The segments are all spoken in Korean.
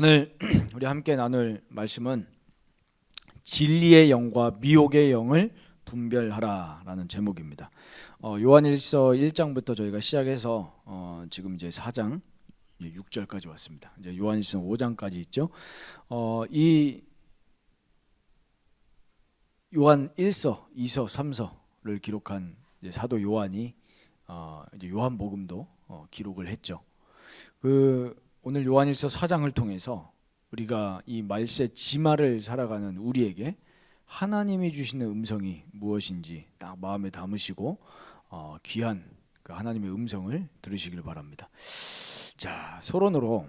오늘 우리 함께 나눌 말씀은 진리의 영과 미혹의 영을 분별하라라는 제목입니다. 요한일서 1장부터 저희가 시작해서 지금 이제 4장 6절까지 왔습니다. 이제 요한일서 5장까지 있죠. 이 요한 1서, 2서, 3서를 기록한 이제 사도 요한이 이제 요한복음도 기록을 했죠. 오늘 요한일서 4장을 통해서 우리가 이 말세 지마를 살아가는 우리에게 하나님이 주시는 음성이 무엇인지 딱 마음에 담으시고 귀한 그 하나님의 음성을 들으시길 바랍니다. 자, 서론으로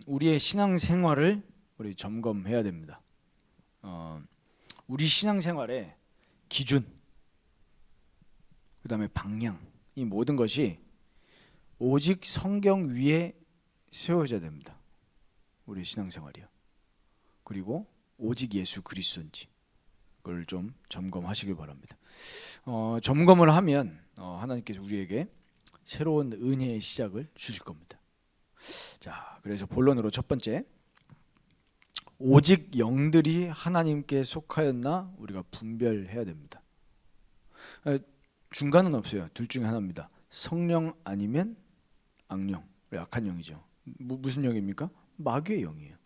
우리의 신앙 생활을 우리 점검해야 됩니다. 우리 신앙 생활의 기준, 그 다음에 방향, 이 모든 것이 오직 성경 위에 세워져야 됩니다. 우리 신앙생활이요. 그리고 오직 예수 그리스도인지 그걸 좀 점검하시길 바랍니다. 점검을 하면 하나님께서 우리에게 새로운 은혜의 시작을 주실 겁니다. 자, 그래서 본론으로 첫 번째, 오직 영들이 하나님께 속하였나 우리가 분별해야 됩니다. 중간은 없어요. 둘 중에 하나입니다. 성령 아니면 악령, 악한 영이죠. 무슨 영입니까? 마귀의 영이에요.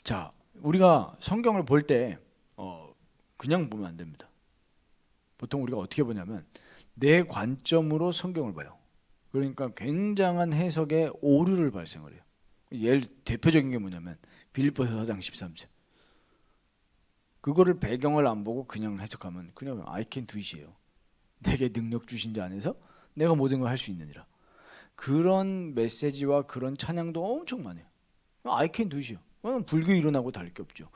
자, 우리가 성경을 볼 때 그냥 보면 안 됩니다. 보통 우리가 어떻게 보냐면 내 관점으로 성경을 봐요. 그러니까 굉장한 해석의 오류를 발생을 해요. 예를 대표적인 게 뭐냐면 빌립보서 4장 13절. 그거를 배경을 안 보고 그냥 해석하면 그냥 I can do it이에요. 내게 능력 주신 자 안에서 내가 모든 걸 할 수 있느니라. 그런 메시지와 그런 찬양도 엄청 많아요. I can do it이요. 불교 이론하고 다를 게 없죠.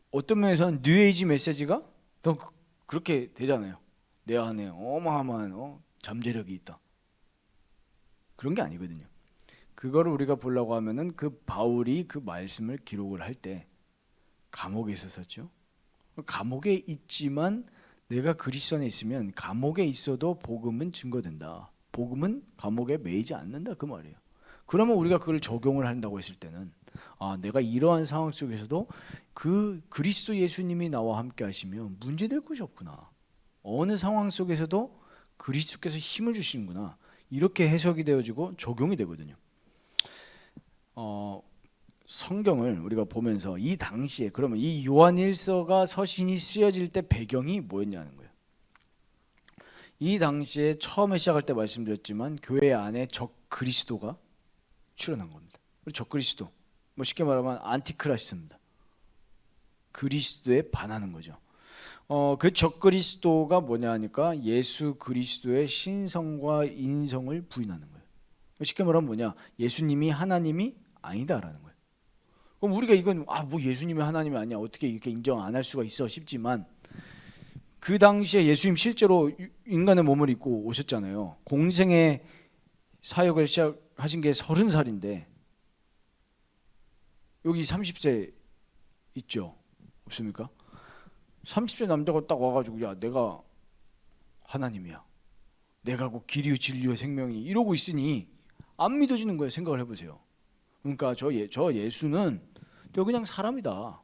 어떤 면에서는 뉴에이지 메시지가 더 그렇게 되잖아요. 내 안에 어마어마한 잠재력이 있다. 그런 게 아니거든요. 그거를 우리가 보려고 하면은 그 바울이 그 말씀을 기록을 할 때 감옥에 있었었죠. 감옥에 있지만 내가 그리스도 안에 있으면 감옥에 있어도 복음은 증거된다. 복음은 감옥에 매이지 않는다 그 말이에요. 그러면 우리가 그걸 적용을 한다고 했을 때는 내가 이러한 상황 속에서도 그 그리스도 예수님이 나와 함께 하시면 문제될 것이 없구나. 어느 상황 속에서도 그리스도께서 힘을 주시는구나. 이렇게 해석이 되어지고 적용이 되거든요. 성경을 우리가 보면서 이 당시에 그러면 이 요한일서가 서신이 쓰여질 때 배경이 뭐였냐는 거예요. 이 당시에 처음에 시작할 때 말씀드렸지만 교회 안에 적 그리스도가 출현한 겁니다. 적 그리스도, 쉽게 말하면 안티크라시스입니다. 그리스도에 반하는 거죠. 그 적 그리스도가 뭐냐 하니까 예수 그리스도의 신성과 인성을 부인하는 거예요. 쉽게 말하면 뭐냐, 예수님이 하나님이 아니다라는 거예요. 그럼 우리가 이건 뭐 예수님이 하나님이 아니야 어떻게 이렇게 인정 안 할 수가 있어 싶지만 그 당시에 예수님 실제로 인간의 몸을 입고 오셨잖아요. 공생의 사역을 시작하신 게 30살인데 여기 30세 있죠? 없습니까? 30세 남자가 딱 와가지고 야 내가 하나님이야. 내가 곧 길이요 진리요 생명이 이러고 있으니 안 믿어지는 거예요. 생각을 해보세요. 그러니까 저 예수는 저 그냥 사람이다.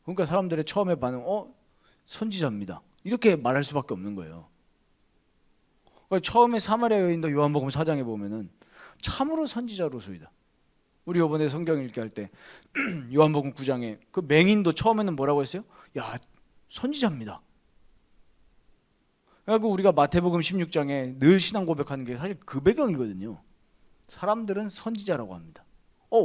그러니까 사람들의 처음에 반응 선지자입니다. 이렇게 말할 수밖에 없는 거예요. 그러니까 처음에 사마리아 여인도 요한복음 4장에 보면은 참으로 선지자로서이다. 우리 이번에 성경 읽기 할 때 요한복음 9장에 그 맹인도 처음에는 뭐라고 했어요? 야 선지자입니다. 그리고 우리가 마태복음 16장에 늘 신앙 고백하는 게 사실 그 배경이거든요. 사람들은 선지자라고 합니다.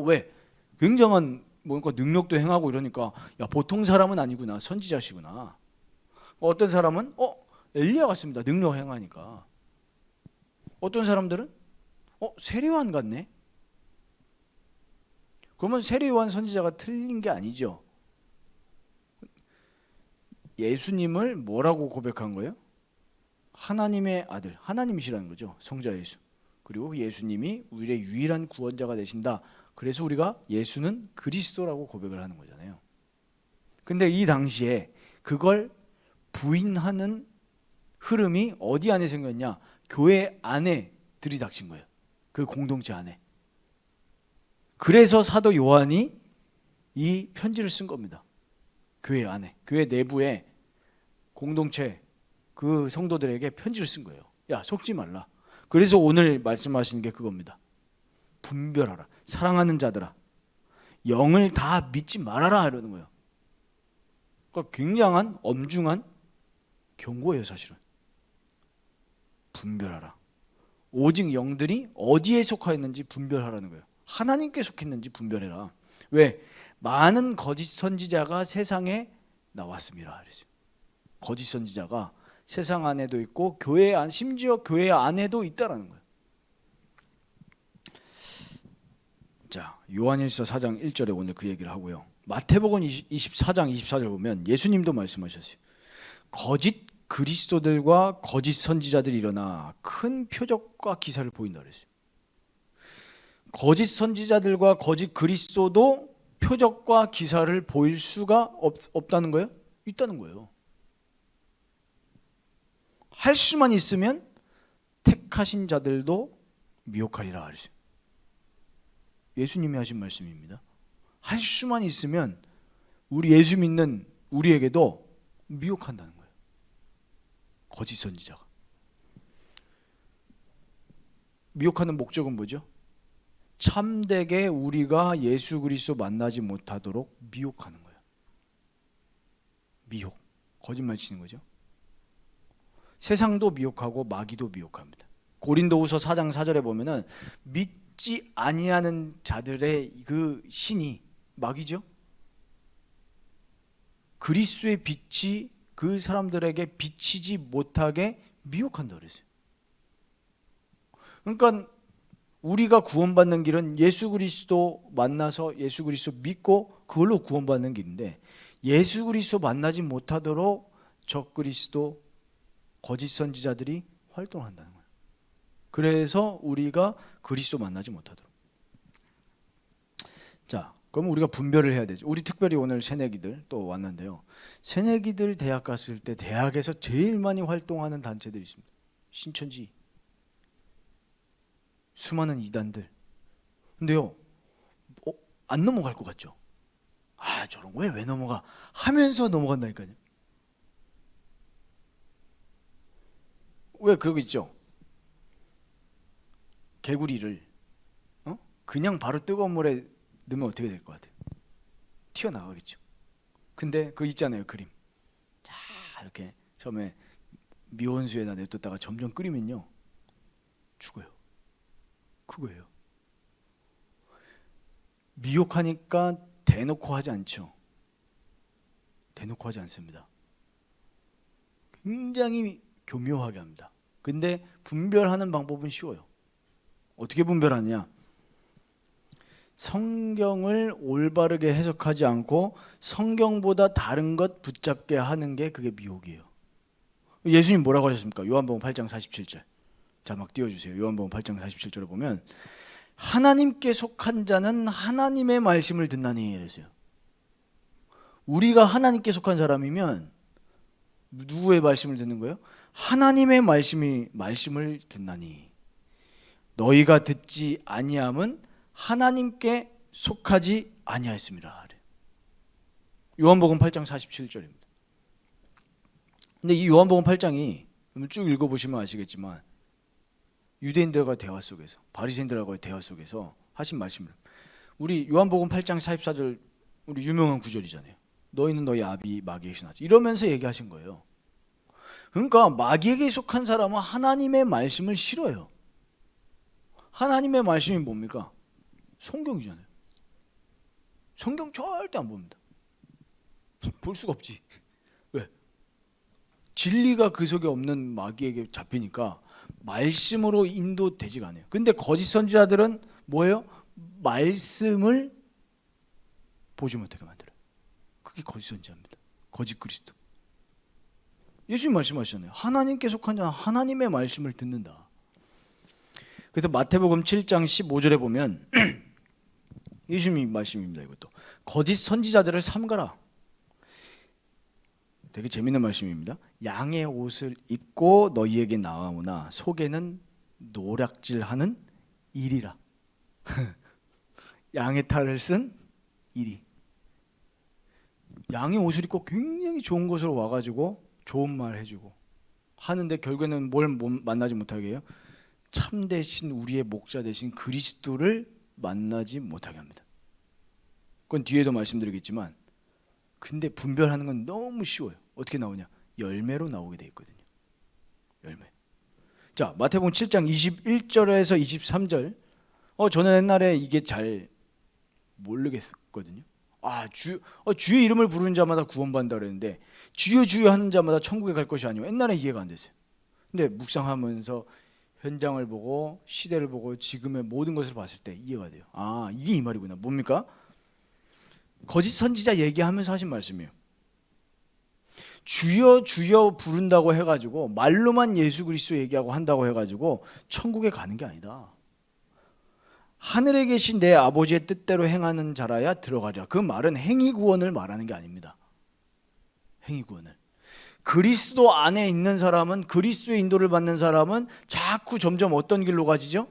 왜? 굉장한 뭔가 능력도 행하고 이러니까 야 보통 사람은 아니구나, 선지자시구나. 어떤 사람은 엘리야 같습니다. 능력 행하니까. 어떤 사람들은 세례요한 같네. 그러면 세례요한 선지자가 틀린 게 아니죠. 예수님을 뭐라고 고백한 거예요? 하나님의 아들, 하나님이시라는 거죠. 성자 예수. 그리고 예수님이 우리의 유일한 구원자가 되신다. 그래서 우리가 예수는 그리스도라고 고백을 하는 거잖아요. 근데 이 당시에 그걸 부인하는 흐름이 어디 안에 생겼냐? 교회 안에 들이닥친 거예요. 그 공동체 안에. 그래서 사도 요한이 이 편지를 쓴 겁니다. 교회 안에, 교회 내부에 공동체 그 성도들에게 편지를 쓴 거예요. 야, 속지 말라. 그래서 오늘 말씀하시는 게 그겁니다. 분별하라. 사랑하는 자들아, 영을 다 믿지 말아라 이러는 거예요. 그러니까 굉장한 엄중한 경고예요, 사실은. 분별하라. 오직 영들이 어디에 속하였는지 분별하라는 거예요. 하나님께 속했는지 분별해라. 왜? 많은 거짓 선지자가 세상에 나왔습니다. 그랬어요. 거짓 선지자가 세상 안에도 있고 교회 안, 심지어 교회 안에도 있다라는 거예요. 자, 요한일서 4장 1절에 오늘 그 얘기를 하고요. 마태복음 24장 24절 보면 예수님도 말씀하셨어요. 거짓 그리스도들과 거짓 선지자들이 일어나 큰 표적과 기사를 보인다 그랬어요. 거짓 선지자들과 거짓 그리스도도 표적과 기사를 보일 수가 없다는 거예요? 있다는 거예요. 할 수만 있으면 택하신 자들도 미혹하리라 그랬어요. 예수님이 하신 말씀입니다. 할 수만 있으면 우리 예수 믿는 우리에게도 미혹한다는 거예요. 거짓 선지자가. 미혹하는 목적은 뭐죠? 참되게 우리가 예수 그리스도 만나지 못하도록 미혹하는 거예요. 미혹. 거짓말 치는 거죠. 세상도 미혹하고 마귀도 미혹합니다. 고린도후서 4장 4절에 보면은 믿지 아니하는 자들의 그 신이 마귀죠. 그리스도의 빛이 그 사람들에게 비치지 못하게 미혹한다 그랬어요. 그러니까 우리가 구원받는 길은 예수 그리스도 만나서 예수 그리스도 믿고 그걸로 구원받는 길인데, 예수 그리스도 만나지 못하도록 적그리스도 거짓 선지자들이 활동한다는 거예요. 그래서 우리가 그리스도 만나지 못하도록. 자, 그럼 우리가 분별을 해야 되죠. 우리 특별히 오늘 새내기들 또 왔는데요. 새내기들 대학 갔을 때 대학에서 제일 많이 활동하는 단체들이 있습니다. 신천지, 수많은 이단들. 근데요, 안 넘어갈 것 같죠? 아, 저런 거에 왜 넘어가? 하면서 넘어간다니까요. 왜 그러고 있죠? 개구리를 그냥 바로 뜨거운 물에 넣으면 어떻게 될 것 같아요? 튀어나가겠죠. 근데 그거 있잖아요, 그림. 자, 이렇게 처음에 미온수에다 냅뒀다가 점점 끓이면요, 죽어요. 그거예요. 미혹하니까 대놓고 하지 않죠. 대놓고 하지 않습니다. 굉장히 교묘하게 합니다. 근데 분별하는 방법은 쉬워요. 어떻게 분별하느냐? 성경을 올바르게 해석하지 않고 성경보다 다른 것 붙잡게 하는 게 그게 미혹이에요. 예수님 뭐라고 하셨습니까? 요한복음 8장 47절. 자, 막 띄워주세요. 요한복음 8장 47절에 보면 하나님께 속한 자는 하나님의 말씀을 듣나니 이랬어요. 우리가 하나님께 속한 사람이면 누구의 말씀을 듣는 거예요? 하나님의 말씀을 듣나니. 너희가 듣지 아니함은 하나님께 속하지 아니하였습니다. 요한복음 8장 47절입니다. 근데 이 요한복음 8장이 쭉 읽어보시면 아시겠지만 유대인들과 대화 속에서, 바리새인들과의 대화 속에서 하신 말씀을, 우리 요한복음 8장 44절 우리 유명한 구절이잖아요. 너희는 너희 아비 마귀에게 신하지, 이러면서 얘기하신 거예요. 그러니까 마귀에게 속한 사람은 하나님의 말씀을 싫어요. 하나님의 말씀이 뭡니까? 성경이잖아요. 성경 절대 안 봅니다. 볼 수가 없지. 왜? 진리가 그 속에 없는 마귀에게 잡히니까 말씀으로 인도되지가 않아요. 근데 거짓 선지자들은 뭐예요? 말씀을 보지 못하게 만들어요. 그게 거짓 선지자입니다. 거짓 그리스도. 예수님 말씀하셨잖아요. 하나님께 속한 자는 하나님의 말씀을 듣는다. 그래서 마태복음 7장 15절에 보면 예수님 말씀입니다. 이것도 거짓 선지자들을 삼가라. 되게 재밌는 말씀입니다. 양의 옷을 입고 너희에게 나오나 속에는 노략질하는 일이라. 양의 탈을 쓴 이리. 양의 옷을 입고 굉장히 좋은 곳으로 와가지고 좋은 말 해주고 하는데 결국에는 뭘 만나지 못하게 해요? 참되신 우리의 목자 되신 그리스도를 만나지 못하게 합니다. 그건 뒤에도 말씀드리겠지만, 근데 분별하는 건 너무 쉬워요. 어떻게 나오냐? 열매로 나오게 돼 있거든요. 열매. 자, 마태복음 7장 21절에서 23절. 저는 옛날에 이게 잘 모르겠거든요. 주의 이름을 부르는 자마다 구원받는다 그랬는데, 주여 주여 하는 자마다 천국에 갈 것이 아니고, 옛날에 이해가 안 됐어요. 근데 묵상하면서 현장을 보고 시대를 보고 지금의 모든 것을 봤을 때 이해가 돼요. 이게 이 말이구나. 뭡니까? 거짓 선지자 얘기하면서 하신 말씀이에요. 주여 주여 부른다고 해가지고 말로만 예수 그리스도 얘기하고 한다고 해가지고 천국에 가는 게 아니다. 하늘에 계신 내 아버지의 뜻대로 행하는 자라야 들어가리라. 그 말은 행위 구원을 말하는 게 아닙니다. 행위 구원을. 그리스도 안에 있는 사람은, 그리스도의 인도를 받는 사람은 자꾸 점점 어떤 길로 가지죠?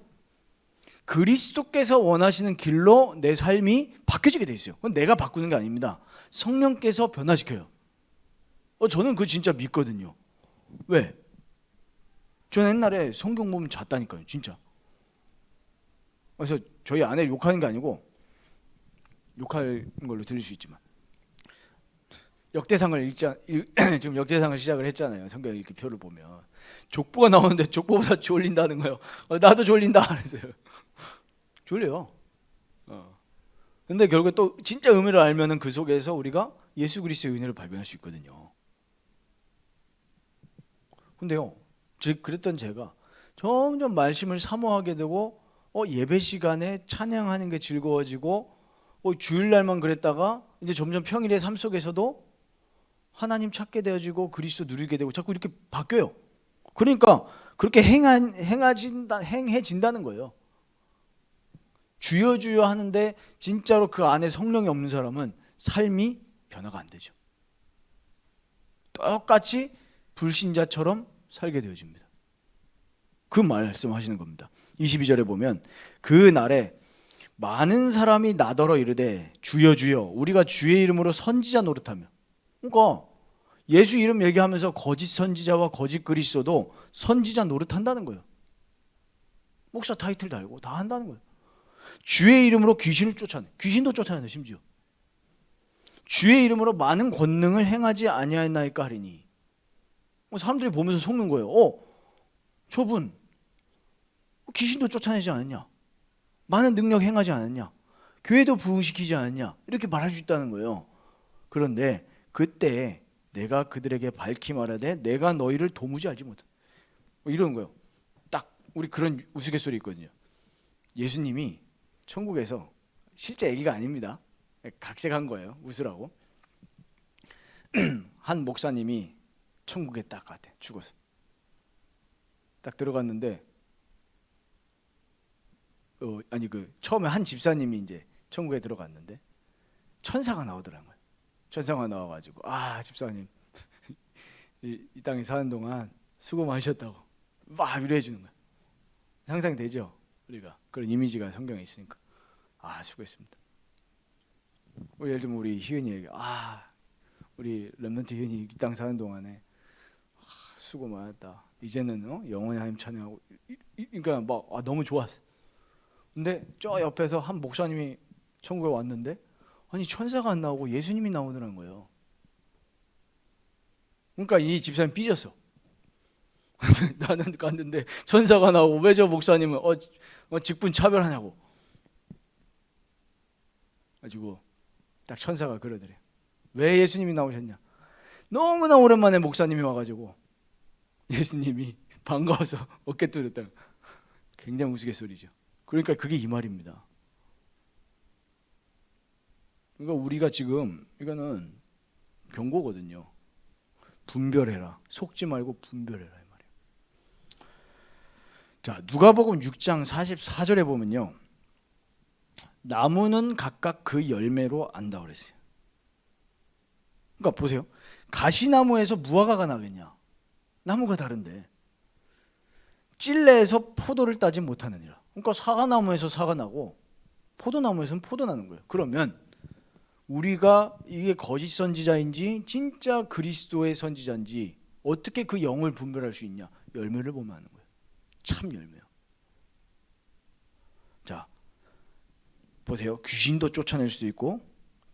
그리스도께서 원하시는 길로 내 삶이 바뀌어지게 돼 있어요. 그건 내가 바꾸는 게 아닙니다. 성령께서 변화시켜요. 저는 그거 진짜 믿거든요. 왜? 저는 옛날에 성경 보면 잤다니까요. 진짜. 그래서 저희 아내를 욕하는 게 아니고, 욕하는 걸로 들릴 수 있지만, 역대상을 지금 역대상을 시작을 했잖아요. 성경 읽기 표를 보면 족보가 나오는데 족보보다 졸린다는 거예요. 나도 졸린다 그랬어요. 졸려요. 근데 결국에 또 진짜 의미를 알면은 그 속에서 우리가 예수 그리스도의 은혜를 발견할 수 있거든요. 근데요, 그랬던 제가 점점 말씀을 사모하게 되고, 예배 시간에 찬양하는 게 즐거워지고, 주일날만 그랬다가 이제 점점 평일의 삶 속에서도 하나님 찾게 되어지고 그리스도 누리게 되고 자꾸 이렇게 바뀌어요. 그러니까 그렇게 행해진다는 거예요. 주여 주여 하는데 진짜로 그 안에 성령이 없는 사람은 삶이 변화가 안 되죠. 똑같이 불신자처럼 살게 되어집니다. 그 말씀하시는 겁니다. 22절에 보면 그 날에 많은 사람이 나더러 이르되 주여 주여 우리가 주의 이름으로 선지자 노릇하며. 그러니까 예수 이름 얘기하면서 거짓 선지자와 거짓 그리스도도 선지자 노릇한다는 거예요. 목사 타이틀 달고 다 한다는 거예요. 주의 이름으로 귀신을 쫓아내. 귀신도 쫓아내네 심지어. 주의 이름으로 많은 권능을 행하지 아니하였나이까 하리니. 사람들이 보면서 속는 거예요. 저분 귀신도 쫓아내지 않았냐? 많은 능력 행하지 않았냐? 교회도 부흥시키지 않았냐? 이렇게 말할 수 있다는 거예요. 그런데 그때 내가 그들에게 밝히 말하되 내가 너희를 도무지 알지 못한다. 이런 거예요. 딱 우리 그런 우스갯소리 있거든요. 예수님이 천국에서 실제 얘기가 아닙니다. 각색한 거예요. 웃으라고. 한 목사님이 천국에 딱 갔대. 죽어서. 딱 들어갔는데 처음에 한 집사님이 이제 천국에 들어갔는데 천사가 나오더라고요. 천사가 나와가지고 집사님 이 땅에 사는 동안 수고 많으셨다고 막 위로해 주는 거예요. 상상되죠? 우리가 그런 이미지가 성경에 있으니까 수고했습니다. 예를 들면 우리 희은이 우리 렘넌트 희은이 이 땅 사는 동안에 수고 많았다. 이제는 영원히 하나님 찬양하고 그러니까 막 너무 좋았어. 근데 저 옆에서 한 목사님이 천국에 왔는데 아니 천사가 안 나오고 예수님이 나오더라는 거예요. 그러니까 이 집사님 삐졌어. 나는 갔는데 천사가 나오고 왜 저 목사님은 직분 차별하냐고. 가지고 딱 천사가 그러더래. 왜 예수님이 나오셨냐? 너무나 오랜만에 목사님이 와가지고 예수님이 반가워서 어깨 뚫었다. 굉장히 우스갯소리죠. 그러니까 그게 이 말입니다. 그러니까 우리가 지금 이거는 경고거든요. 분별해라. 속지 말고 분별해라 이 말이에요. 자, 누가복음 6장 44절에 보면요. 나무는 각각 그 열매로 안다 그랬어요. 그러니까 보세요. 가시나무에서 무화과가 나겠냐? 나무가 다른데. 찔레에서 포도를 따지 못하느니라. 그러니까 사과나무에서 사과 나고 포도나무에서는 포도 나는 거예요. 그러면 우리가 이게 거짓 선지자인지 진짜 그리스도의 선지자인지 어떻게 그 영을 분별할 수 있냐? 열매를 보면 아는 거예요. 참 열매요. 자, 보세요. 귀신도 쫓아낼 수도 있고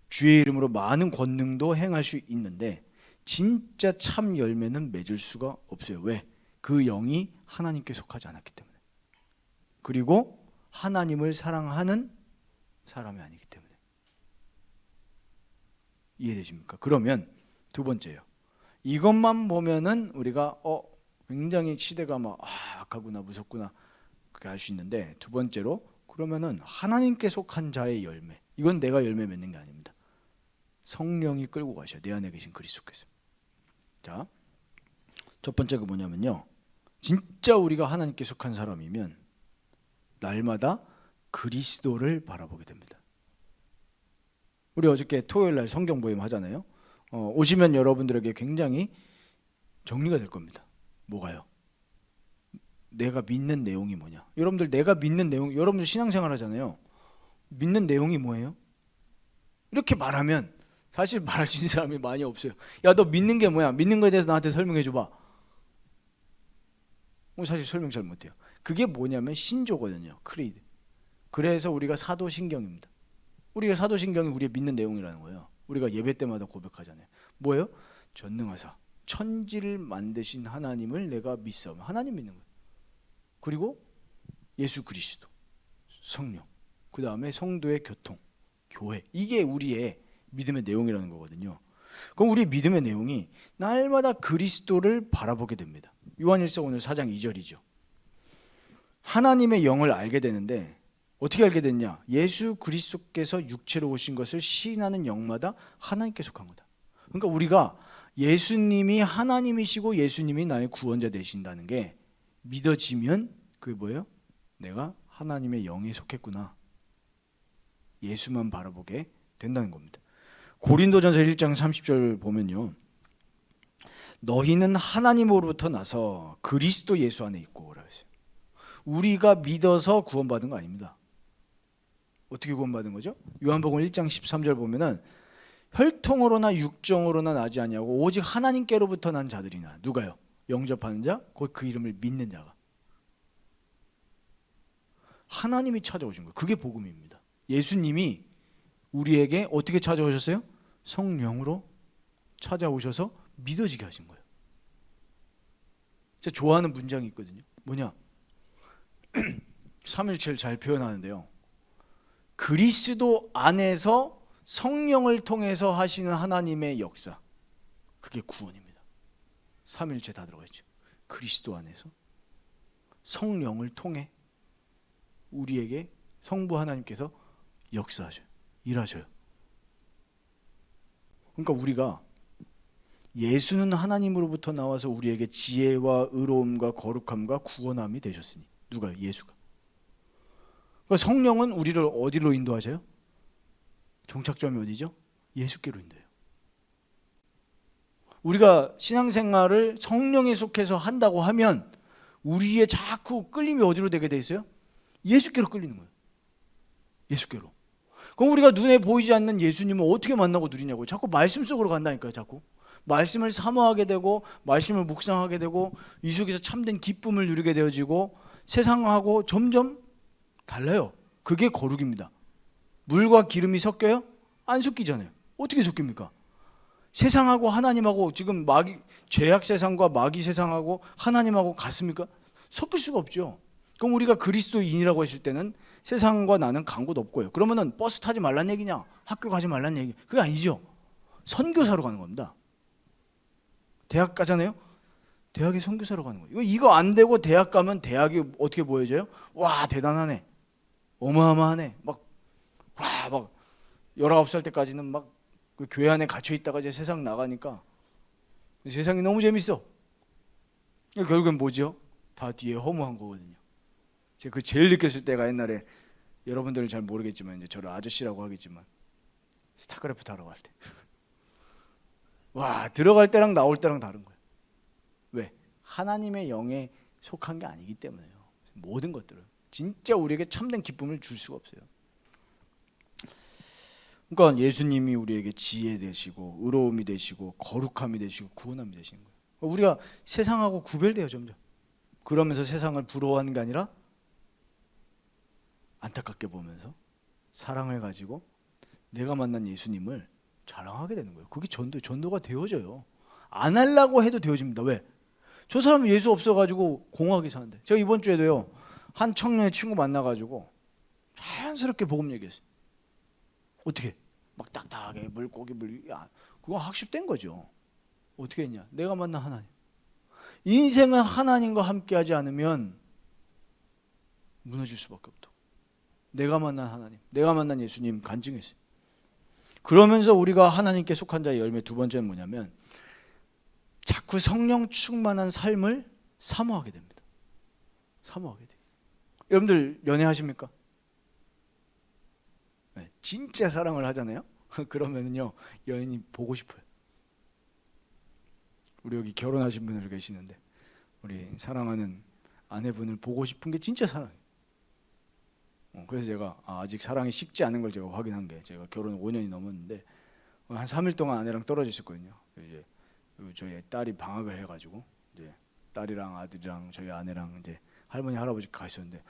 주의 이름으로 많은 권능도 행할 수 있는데 진짜 참 열매는 맺을 수가 없어요. 왜? 그 영이 하나님께 속하지 않았기 때문에. 그리고 하나님을 사랑하는 사람이 아니기 때문에. 이해되십니까? 그러면 두 번째요. 이것만 보면은 우리가 굉장히 시대가 막 악하구나 무섭구나 그렇게 알 수 있는데, 두 번째로 그러면은 하나님께 속한 자의 열매, 이건 내가 열매 맺는 게 아닙니다. 성령이 끌고 가셔. 내 안에 계신 그리스도께서. 자, 첫 번째가 뭐냐면요, 진짜 우리가 하나님께 속한 사람이면 날마다 그리스도를 바라보게 됩니다. 우리 어저께 토요일날 성경 모임 하잖아요. 오시면 여러분들에게 굉장히 정리가 될 겁니다. 뭐가요? 내가 믿는 내용이 뭐냐? 여러분들 내가 믿는 내용, 여러분들 신앙생활 하잖아요. 믿는 내용이 뭐예요? 이렇게 말하면 사실 말할 수 있는 사람이 많이 없어요. 야, 너 믿는 게 뭐야? 믿는 거에 대해서 나한테 설명해 줘봐. 사실 설명 잘 못해요. 그게 뭐냐면 신조거든요. 크리드. 그래서 우리가 사도신경입니다. 우리가 사도신경이 우리의 믿는 내용이라는 거예요. 우리가 예배 때마다 고백하잖아요. 뭐예요? 전능하사 천지를 만드신 하나님을 내가 믿사오며, 하나님 믿는 거예요. 그리고 예수 그리스도, 성령, 그 다음에 성도의 교통, 교회. 이게 우리의 믿음의 내용이라는 거거든요. 그럼 우리 믿음의 내용이 날마다 그리스도를 바라보게 됩니다. 요한일서 오늘 4장 2절이죠. 하나님의 영을 알게 되는데 어떻게 알게 됐냐? 예수 그리스도께서 육체로 오신 것을 시인하는 영마다 하나님께 속한 거다. 그러니까 우리가 예수님이 하나님이시고 예수님이 나의 구원자 되신다는 게 믿어지면 그게 뭐예요? 내가 하나님의 영에 속했구나. 예수만 바라보게 된다는 겁니다. 고린도전서 1장 30절 보면요, 너희는 하나님으로부터 나서 그리스도 예수 안에 있고 라고 했어요. 우리가 믿어서 구원받은 거 아닙니다. 어떻게 구원받은 거죠? 요한복음 1장 13절 보면은 혈통으로나 육정으로나 나지 아니하고 오직 하나님께로부터 난 자들이나. 누가요? 영접하는 자, 곧 그 이름을 믿는 자가. 하나님이 찾아오신 거예요. 그게 복음입니다. 예수님이 우리에게 어떻게 찾아오셨어요? 성령으로 찾아오셔서 믿어지게 하신 거예요. 제가 좋아하는 문장이 있거든요. 뭐냐? 삼일체를 잘 표현하는데요, 그리스도 안에서 성령을 통해서 하시는 하나님의 역사, 그게 구원입니다. 삼일체 다 들어가 있죠. 그리스도 안에서 성령을 통해 우리에게 성부 하나님께서 역사하셔요. 일하셔요. 그러니까 우리가 예수는 하나님으로부터 나와서 우리에게 지혜와 의로움과 거룩함과 구원함이 되셨으니. 누가요? 예수가. 그러니까 성령은 우리를 어디로 인도하셔요? 정착점이 어디죠? 예수께로 인도해요. 우리가 신앙생활을 성령에 속해서 한다고 하면 우리의 자꾸 끌림이 어디로 되게 돼 있어요? 예수께로 끌리는 거예요. 예수께로. 그럼 우리가 눈에 보이지 않는 예수님을 어떻게 만나고 누리냐고요. 자꾸 말씀 속으로 간다니까요. 자꾸 말씀을 사모하게 되고 말씀을 묵상하게 되고 이 속에서 참된 기쁨을 누리게 되어지고 세상하고 점점 달라요. 그게 거룩입니다. 물과 기름이 섞여요? 안 섞이잖아요. 어떻게 섞입니까? 세상하고 하나님하고 지금 죄악 세상과 마귀 세상하고 하나님하고 같습니까? 섞일 수가 없죠. 그럼 우리가 그리스도인이라고 했을 때는 세상과 나는 간 곳 없고요. 그러면은 버스 타지 말란 얘기냐? 학교 가지 말란 얘기? 그게 아니죠. 선교사로 가는 겁니다. 대학 가잖아요. 대학에 선교사로 가는 거예요. 이거 안 되고 대학 가면 대학이 어떻게 보여져요? 와, 대단하네. 어마어마하네. 막 19살 때까지는 막 그 교회 안에 갇혀 있다가 이제 세상 나가니까 세상이 너무 재밌어. 결국엔 뭐죠? 다 뒤에 허무한 거거든요. 제가 그 제일 느꼈을 때가 옛날에, 여러분들은 잘 모르겠지만 이제 저를 아저씨라고 하겠지만, 스타크래프트 하러 갈 때. 와, 들어갈 때랑 나올 때랑 다른 거예요. 왜? 하나님의 영에 속한 게 아니기 때문에요. 모든 것들은 진짜 우리에게 참된 기쁨을 줄 수가 없어요. 그러니까 예수님이 우리에게 지혜 되시고 의로움이 되시고 거룩함이 되시고 구원함이 되시는 거예요. 우리가 세상하고 구별돼요 점점. 그러면서 세상을 부러워하는 게 아니라 안타깝게 보면서 사랑을 가지고 내가 만난 예수님을 자랑하게 되는 거예요. 그게 전도가 되어져요. 안 하려고 해도 되어집니다. 왜? 저 사람은 예수 없어가지고 공허하게 사는데. 제가 이번 주에도요 한 청년의 친구 만나가지고 자연스럽게 복음 얘기했어요. 어떻게? 막 딱딱하게 그거 학습된 거죠. 어떻게 했냐? 내가 만난 하나님. 인생은 하나님과 함께하지 않으면 무너질 수밖에 없다. 내가 만난 하나님, 내가 만난 예수님 간증했어요. 그러면서 우리가 하나님께 속한 자의 열매 두 번째는 뭐냐면 자꾸 성령 충만한 삶을 사모하게 됩니다. 사모하게 돼요. 여러분들 연애하십니까? 네, 진짜 사랑을 하잖아요. 그러면은요 여인이 보고 싶어요. 우리 여기 결혼하신 분들 계시는데 우리 사랑하는 아내분을 보고 싶은 게 진짜 사랑이에요. 그래서 제가 아직 사랑이 식지 않은 걸 제가 확인한 게 제가 결혼 5년이 넘었는데 한 3일 동안 아내랑 떨어져 있었거든요. 이제 저희 딸이 방학을 해가지고 이제 딸이랑 아들이랑 저희 아내랑 이제 할머니 할아버지 가 있었는데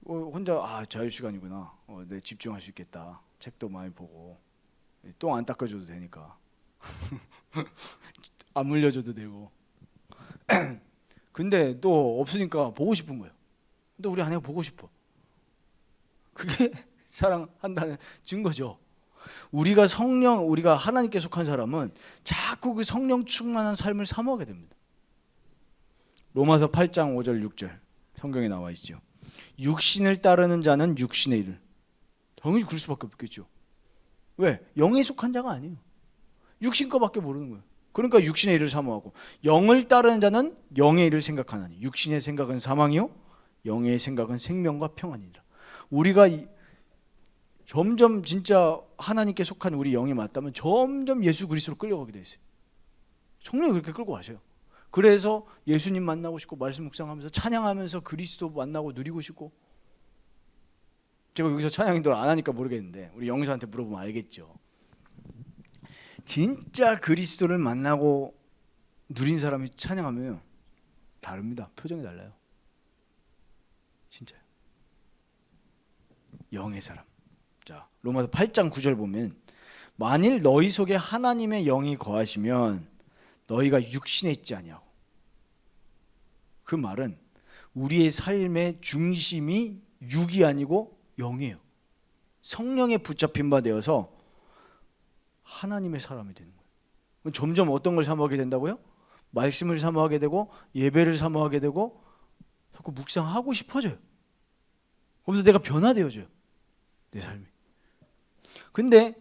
혼자 자유 시간이구나. 내 집중할 수 있겠다. 책도 많이 보고 똥 안 닦아줘도 되니까 안 물려줘도 되고. 근데 또 없으니까 보고 싶은 거예요. 근데 우리 아내가 보고 싶어. 그게 사랑한다는 증거죠. 우리가 하나님께 속한 사람은 자꾸 그 성령 충만한 삶을 사모하게 됩니다. 로마서 8장 5절 6절 성경에 나와 있죠. 육신을 따르는 자는 육신의 일을. 당연히 그럴 수밖에 없겠죠. 왜? 영에 속한 자가 아니에요. 육신 거밖에 모르는 거예요. 그러니까 육신의 일을 사모하고 영을 따르는 자는 영의 일을 생각하나니 육신의 생각은 사망이요 영의 생각은 생명과 평안이니라. 우리가 점점 진짜 하나님께 속한 우리 영이 맞다면 점점 예수 그리스도로 끌려가게 돼 있어요. 성령이 그렇게 끌고 가셔요. 그래서 예수님 만나고 싶고 말씀 묵상하면서 찬양하면서 그리스도 만나고 누리고 싶고. 제가 여기서 찬양 인도를 안 하니까 모르겠는데 우리 영사한테 물어보면 알겠죠. 진짜 그리스도를 만나고 누린 사람이 찬양하면 다릅니다. 표정이 달라요. 진짜요. 영의 사람. 자, 로마서 8장 9절 보면 만일 너희 속에 하나님의 영이 거하시면 너희가 육신에 있지 아니하고. 그 말은 우리의 삶의 중심이 육이 아니고 영이에요. 성령에 붙잡힌 바 되어서 하나님의 사람이 되는 거예요. 점점 어떤 걸 사모하게 된다고요? 말씀을 사모하게 되고 예배를 사모하게 되고 자꾸 묵상하고 싶어져요. 그러면서 내가 변화되어져요. 내 삶이. 근데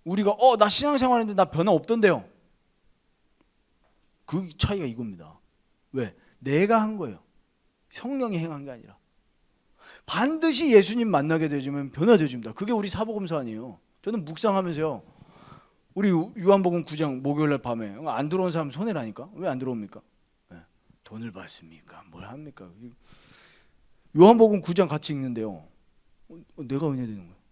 우리가 나 신앙생활 했는데 나 변화 없던데요. 그 차이가 이겁니다. 왜? 내가 한 거예요. 성령이 행한 게 아니라. 반드시 예수님 만나게 되면 변화되어집니다. 그게 우리 사복음서 아니에요. 저는 묵상하면서요. 우리 요한복음 9장 목요일날 밤에 안 들어온 사람 손해라니까. 왜 안 들어옵니까? 네. 돈을 받습니까? 뭘 합니까? 요한복음 9장 같이 읽는데요. 내가 은혜되는 거예요.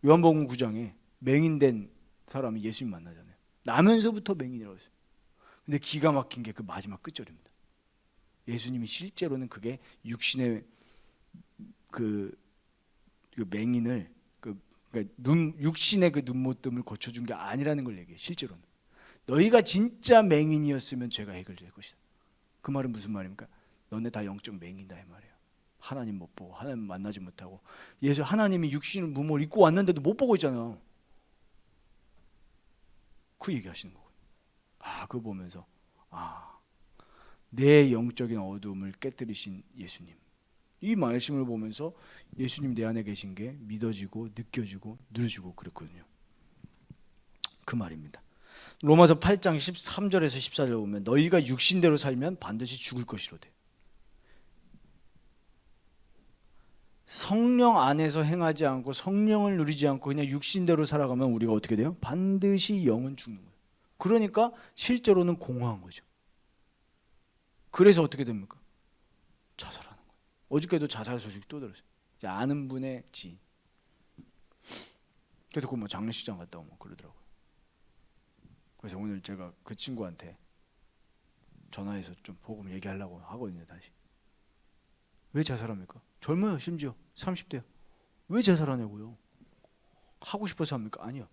요한복음 9장에 맹인된 사람이 예수님 만나잖아요. 나면서부터 맹인이라고 했어요. 근데 기가 막힌 게 그 마지막 끝절입니다. 예수님이 실제로는 그게 육신의 그 맹인을 그러니까 육신의 그 눈못뜸을 고쳐준 게 아니라는 걸 얘기해. 실제로는 너희가 진짜 맹인이었으면 죄가 해결될 것이다. 그 말은 무슨 말입니까? 너네 다 영적 맹인이다 이 말이에요. 하나님 못 보고 하나님 만나지 못하고 하나님이 육신을 무모를 입고 왔는데도 못 보고 있잖아. 그 얘기하시는 거예요. 그거 보면서 내 영적인 어두움을 깨뜨리신 예수님. 이 말씀을 보면서 예수님 내 안에 계신 게 믿어지고 느껴지고 누려지고 그랬거든요. 그 말입니다. 로마서 8장 13절에서 14절 보면 너희가 육신대로 살면 반드시 죽을 것이로되 성령 안에서 행하지 않고 성령을 누리지 않고 그냥 육신대로 살아가면 우리가 어떻게 돼요? 반드시 영은 죽는 거예요. 그러니까 실제로는 공허한 거죠. 그래서 어떻게 됩니까? 자살하는 거예요. 어저께도 자살 소식 또 들었어요. 아는 분의 지인. 그래도 뭐 장례식장 갔다 오고 그러더라고요. 그래서 오늘 제가 그 친구한테 전화해서 좀 복음 얘기하려고 하거든요. 다시. 왜 자살합니까? 젊어요. 심지어 30대요. 왜 자살하냐고요? 하고 싶어서 합니까? 아니요.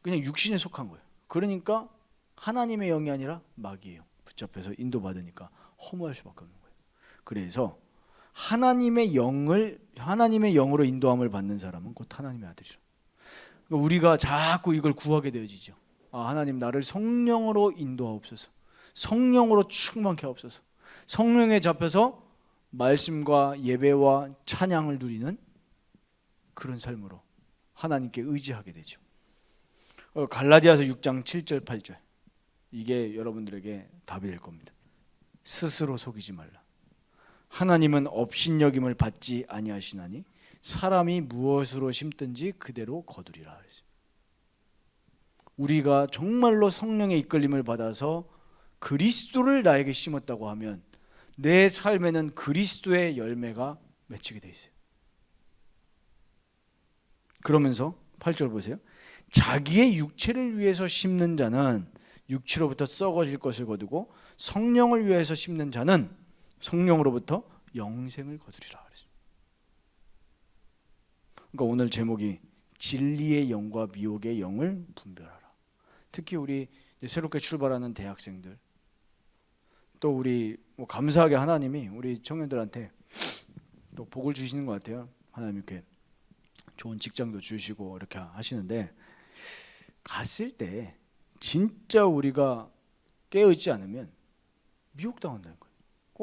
그냥 육신에 속한 거예요. 그러니까 하나님의 영이 아니라 마귀예요. 붙잡혀서 인도받으니까 허무할 수밖에 없는 거예요. 그래서 하나님의 영으로 인도함을 받는 사람은 곧 하나님의 아들이죠. 그러니까 우리가 자꾸 이걸 구하게 되어지죠. 하나님 나를 성령으로 인도하옵소서. 성령으로 충만케 하옵소서. 성령에 잡혀서 말씀과 예배와 찬양을 누리는 그런 삶으로 하나님께 의지하게 되죠. 갈라디아서 6장 7절 8절 이게 여러분들에게 답이 될 겁니다. 스스로 속이지 말라. 하나님은 업신여김을 받지 아니하시나니 사람이 무엇으로 심든지 그대로 거두리라. 우리가 정말로 성령의 이끌림을 받아서 그리스도를 나에게 심었다고 하면 내 삶에는 그리스도의 열매가 맺히게 돼 있어요. 그러면서 8절 보세요. 자기의 육체를 위해서 심는 자는 육체로부터 썩어질 것을 거두고 성령을 위해서 심는 자는 성령으로부터 영생을 거두리라. 그러니까 오늘 제목이 진리의 영과 미혹의 영을 분별하라. 특히 우리 새롭게 출발하는 대학생들, 또 우리 감사하게 하나님이 우리 청년들한테 또 복을 주시는 것 같아요. 하나님 이렇게 좋은 직장도 주시고 이렇게 하시는데 갔을 때 진짜 우리가 깨어있지 않으면 미혹당한다는 거예요.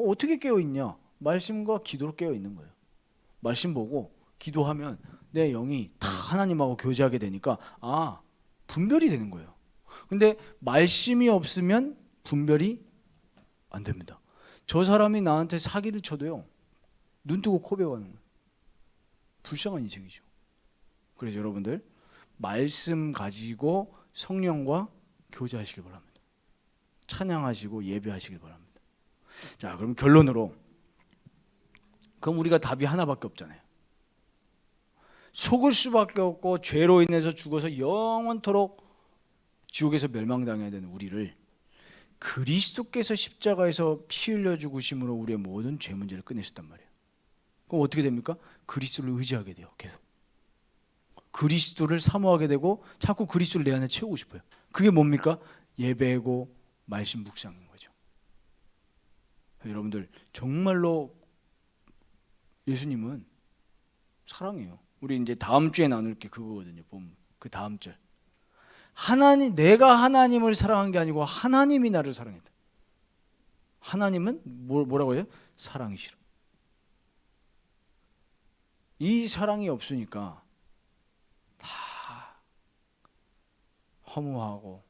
어떻게 깨어있냐? 말씀과 기도로 깨어있는 거예요. 말씀 보고 기도하면 내 영이 다 하나님하고 교제하게 되니까 분별이 되는 거예요. 근데 말씀이 없으면 분별이 안 됩니다. 저 사람이 나한테 사기를 쳐도요, 눈 뜨고 코 베어가는 거예요. 불쌍한 인생이죠. 그래서 여러분들 말씀 가지고 성령과 교제하시길 바랍니다. 찬양하시고 예배하시길 바랍니다. 자, 그럼 결론으로 그럼 우리가 답이 하나밖에 없잖아요. 속을 수밖에 없고 죄로 인해서 죽어서 영원토록 지옥에서 멸망당해야 되는 우리를 그리스도께서 십자가에서 피 흘려 죽으심으로 우리의 모든 죄 문제를 끝내셨단 말이에요. 그럼 어떻게 됩니까? 그리스도를 의지하게 돼요. 계속 그리스도를 사모하게 되고 자꾸 그리스도를 내 안에 채우고 싶어요. 그게 뭡니까? 예배고 말씀 묵상인 거죠. 여러분들 정말로 예수님은 사랑해요. 우리 이제 다음 주에 나눌 게 그거거든요. 보면 그 다음 절. 내가 하나님을 사랑한 게 아니고 하나님이 나를 사랑했다. 하나님은 뭐라고 해요? 사랑이시라. 이 사랑이 없으니까 다 허무하고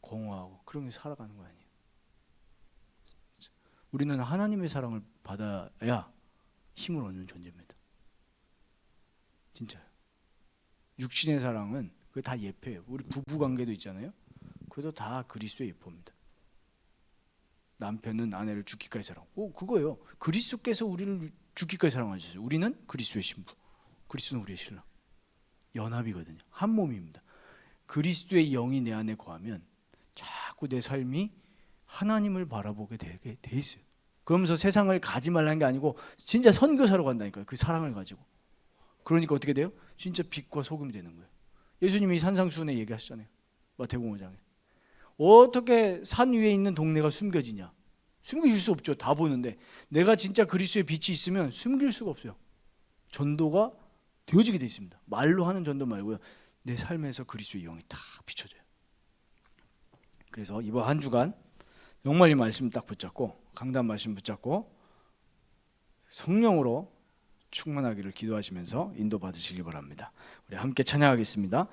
공허하고 그런 게 살아가는 거 아니에요. 우리는 하나님의 사랑을 받아야 힘을 얻는 존재입니다. 진짜요. 육신의 사랑은 그게 다 예표예요. 우리 부부 관계도 있잖아요. 그것도 다 그리스도의 예표입니다. 남편은 아내를 죽기까지 사랑하고 그거예요. 그리스도께서 우리를 죽기까지 사랑하셨어요. 우리는 그리스도의 신부, 그리스도는 우리의 신랑. 연합이거든요. 한 몸입니다. 그리스도의 영이 내 안에 거하면 자꾸 내 삶이 하나님을 바라보게 되게 돼 있어요. 그러면서 세상을 가지 말라는 게 아니고 진짜 선교사로 간다니까요. 그 사랑을 가지고. 그러니까 어떻게 돼요? 진짜 빛과 소금이 되는 거예요. 예수님이 산상수훈에 얘기하셨잖아요. 마태복음 5장에. 어떻게 산 위에 있는 동네가 숨겨지냐? 숨길 수 없죠. 다 보는데 내가 진짜 그리스도의 빛이 있으면 숨길 수가 없어요. 전도가 되어지게 돼 있습니다. 말로 하는 전도 말고요. 내 삶에서 그리스도의 영이 딱 비춰져요. 그래서 이번 한 주간 정말 이 말씀 딱 붙잡고 강단 말씀 붙잡고 성령으로 충만하기를 기도하시면서 인도받으시기 바랍니다. 우리 함께 찬양하겠습니다.